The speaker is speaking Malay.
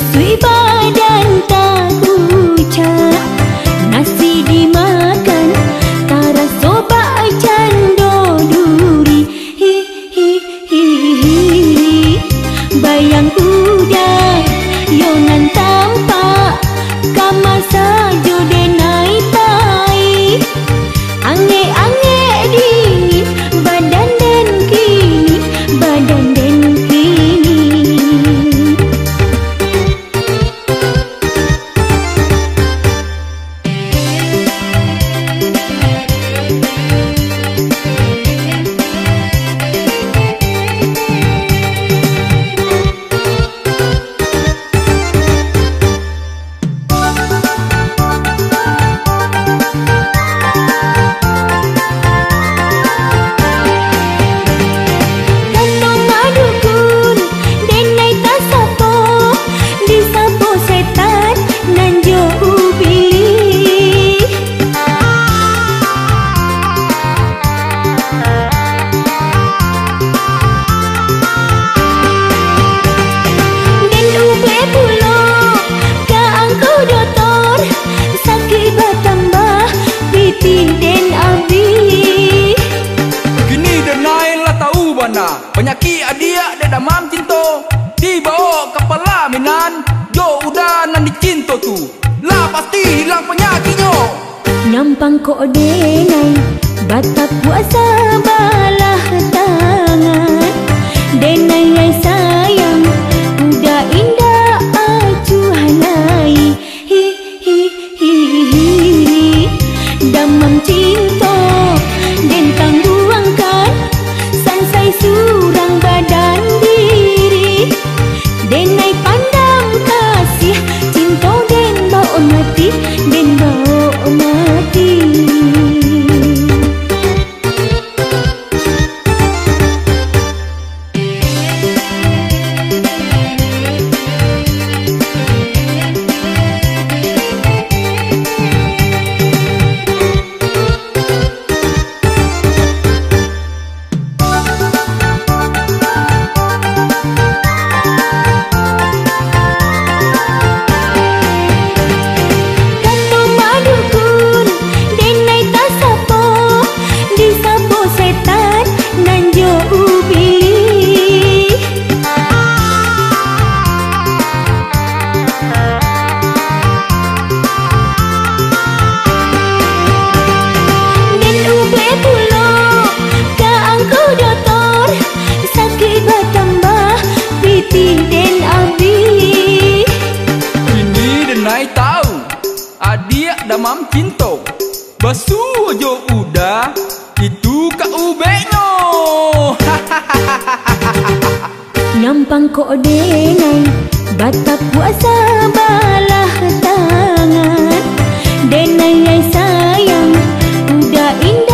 Susui badan tak ucap, nasi dimakan tara sobak cando duri. Hi hi hi hi. Bayang udah yonan tampak kama sajo denai tai. Ange-ange dingin badan den kini, badan den kini. Penyakit adia de damam cinto dibawa kepala minan. Jo udah nan dicinto tu lah pasti hilang penyakitnya. Nyampang kok denai batak puasa balah tangan. Denai yang sayang udah indah acuh halai. Hi hi hi hi. Damam cinta den tangguangkan sansai surang badan diri. Denai pandang kasih cinta den bawa mati, den bawa mati. Damam cinta basuh jo udah itu kak ubeknya. Nyampang kok denai batak puasa balah tangan. Denai yang sayang udah indah